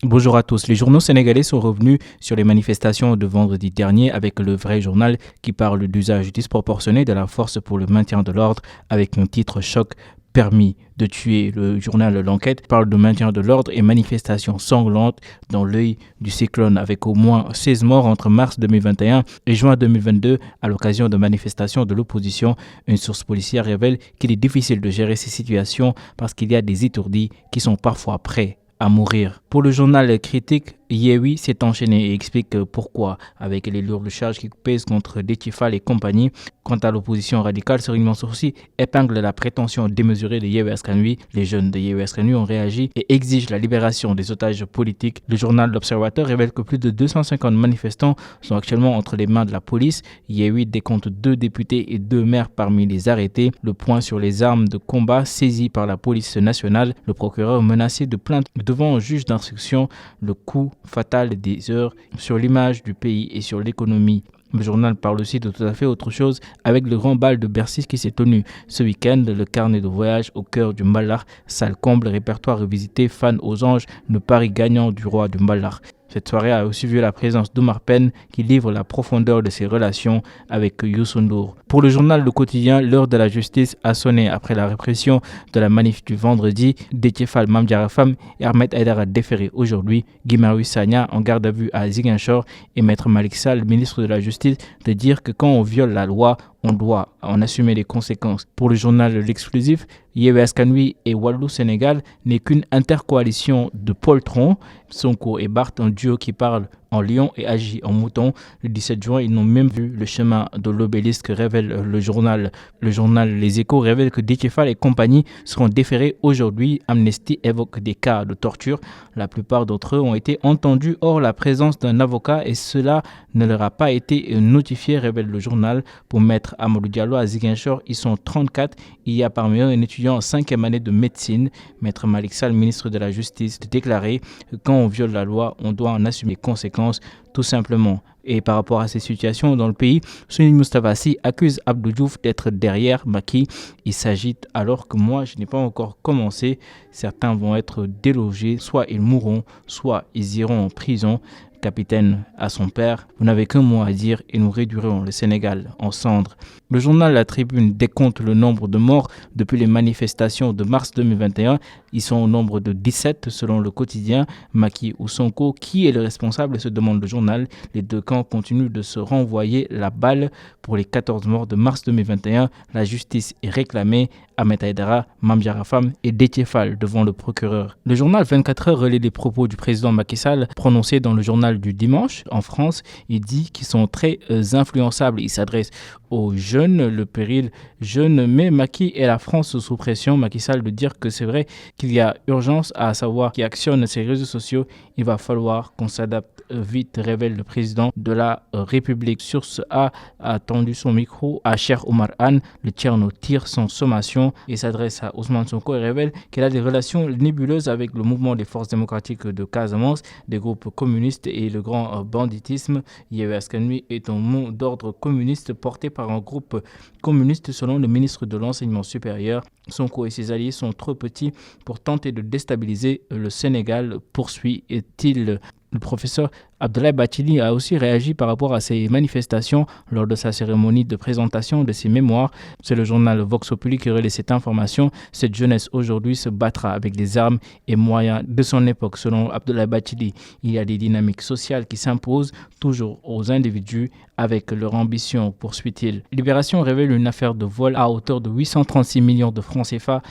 Bonjour à tous. Les journaux sénégalais sont revenus sur les manifestations de vendredi dernier avec le vrai journal qui parle d'usage disproportionné de la force pour le maintien de l'ordre avec un titre choc permis de tuer. Le journal L'Enquête parle de maintien de l'ordre et manifestations sanglantes dans l'œil du cyclone avec au moins 16 morts entre mars 2021 et juin 2022 à l'occasion de manifestations de l'opposition. Une source policière révèle qu'il est difficile de gérer ces situations parce qu'il y a des étourdis qui sont parfois prêts à mourir. Pour le journal Critique, Yewwi s'est enchaîné et explique pourquoi, avec les lourdes charges qui pèsent contre Déthié Fall et compagnie. Quant à l'opposition radicale, Serigne Mansour Sy épingle la prétention démesurée de Yewwi Askan Wi. Les jeunes de Yewwi Askan Wi ont réagi et exigent la libération des otages politiques. Le journal L'Observateur révèle que plus de 250 manifestants sont actuellement entre les mains de la police. Yewwi décompte 2 députés et 2 maires parmi les arrêtés. Le point sur les armes de combat saisies par la police nationale. Le procureur menacé de plainte devant un juge d'instruction. Le coup fatal des heures sur l'image du pays et sur l'économie. Le journal parle aussi de tout à fait autre chose avec le grand bal de Bercy qui s'est tenu ce week-end. Le carnet de voyage au cœur du Mbalar, salle comble, répertoire revisité, fan aux anges, le pari gagnant du roi du Mbalar. Cette soirée a aussi vu la présence d'Omar Pène qui livre la profondeur de ses relations avec Youssou N'Dour. Pour le journal Le Quotidien, l'heure de la justice a sonné après la répression de la manif du vendredi. Déthié Fall, Mame Diarra Fam et Ahmed Aïdara déférés aujourd'hui. Guy Marius Sagna en garde à vue à Ziguinchor et Maître Malick Sall, ministre de la Justice, de dire que quand on viole la loi, on doit en assumer les conséquences. Pour le journal L'Exclusif, Yewwi Askan Wi et Wallu Sénégal n'est qu'une intercoalition de poltrons. Sonko et Barth, un duo qui parle en lion et agit en mouton. Le 17 juin, ils n'ont même vu le chemin de l'obélisque, révèle le journal. Le journal Les Échos révèle que Déthié Fall et compagnie seront déférés aujourd'hui. Amnesty évoque des cas de torture. La plupart d'entre eux ont été entendus hors la présence d'un avocat et cela ne leur a pas été notifié, révèle le journal. Pour Maître Amadou Diallo à Ziguinchor, ils sont 34. Il y a parmi eux un étudiant en 5e année de médecine. Maître Malick Sall, ministre de la Justice, déclaré que quand on viole la loi, on doit en assumer les conséquences, tout simplement. Et par rapport à ces situations dans le pays, Soni Moustapha Sy accuse Abdou Diouf d'être derrière Macky. Il s'agite alors que moi, je n'ai pas encore commencé. Certains vont être délogés, soit ils mourront, soit ils iront en prison. Capitaine à son père, vous n'avez qu'un mot à dire et nous réduirons le Sénégal en cendres. Le journal La Tribune décompte le nombre de morts depuis les manifestations de mars 2021. Ils sont au nombre de 17 selon Le Quotidien. Macky ou Sonko, qui est le responsable, se demande le journal. Les deux camps continuent de se renvoyer la balle. Pour les 14 morts de mars 2021, la justice est réclamée. Ahmed Aïdara, Mame Diarra Fam et Déthié Fall devant le procureur. Le journal 24 heures relaie les propos du président Macky Sall prononcés dans le journal du dimanche. En France, il dit qu'ils sont très influençables. Il s'adresse aux jeunes, le péril jeune, mais Macky et la France sous pression. Macky Sall de dire que c'est vrai qu'il y a urgence à savoir qui actionne ces réseaux sociaux. Il va falloir qu'on s'adapte vite, révèle le président de la République. Source A tendu son micro à Cheikh Oumar Anne. Le Tcherno tire son sommation et s'adresse à Ousmane Sonko et révèle qu'il a des relations nébuleuses avec le mouvement des forces démocratiques de Casamance, des groupes communistes et le grand banditisme. Yewwi Askan Wi est un mot d'ordre communiste porté par un groupe communiste selon le ministre de l'Enseignement supérieur. Sonko et ses alliés sont trop petits pour tenter de déstabiliser le Sénégal, poursuit-il. Le professeur Abdoulaye Bathily a aussi réagi par rapport à ces manifestations lors de sa cérémonie de présentation de ses mémoires. C'est le journal Vox Populi qui relaie cette information. Cette jeunesse aujourd'hui se battra avec les armes et moyens de son époque. Selon Abdoulaye Bathily, il y a des dynamiques sociales qui s'imposent toujours aux individus avec leur ambition, poursuit-il. Libération révèle une affaire de vol à hauteur de 836 millions de francs CFA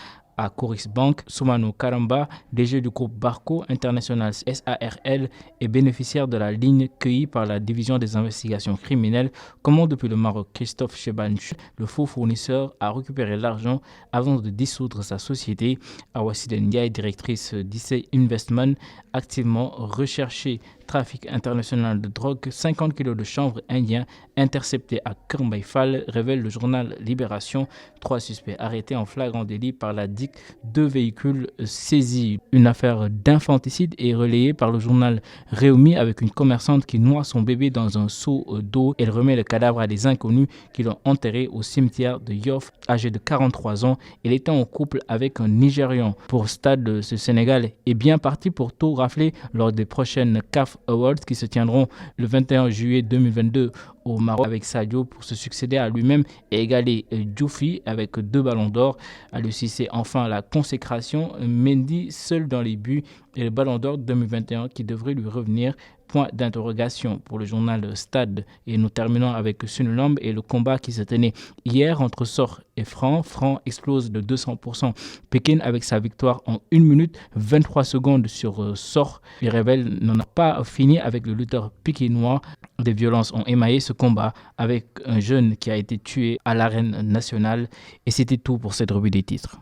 à Coris Bank. Soumano Karamba, DG du groupe Barco International SARL, est bénéficiaire de la ligne cueillie par la division des investigations criminelles. Comment depuis le Maroc, Christophe Chebanch, le faux fournisseur, a récupéré l'argent avant de dissoudre sa société. Awa Siden Ndiaye, directrice d'IC Investment, activement recherchée. trafic international de drogue, 50 kilos de chanvre indien interceptés à Kermbaïfal, révèle le journal Libération. 3 suspects arrêtés en flagrant délit par la DIC, 2 véhicules saisis. Une affaire d'infanticide est relayée par le journal Réumi avec une commerçante qui noie son bébé dans un seau d'eau. Elle remet le cadavre à des inconnus qui l'ont enterré au cimetière de Yoff. Âgé de 43 ans, il était en couple avec un Nigérian. Pour Stade, ce Sénégal est bien parti pour tout rafler lors des prochaines CAF Awards qui se tiendront le 21 juillet 2022 au Maroc, avec Sadio pour se succéder à lui-même et égaler Djoufi avec 2 ballons d'or. Aliou Cissé enfin la consécration, Mendy seul dans les buts et le ballon d'or 2021 qui devrait lui revenir. Point d'interrogation pour le journal Stade. Et nous terminons avec Sunulamb et le combat qui se tenait hier entre Sor et Franc. Franc explose de 200%. Pékin avec sa victoire en 1 minute 23 secondes sur Sor. Les rebelles n'en a pas fini avec le lutteur pékinois. Des violences ont émaillé ce combat avec un jeune qui a été tué à l'arène nationale. Et c'était tout pour cette revue des titres.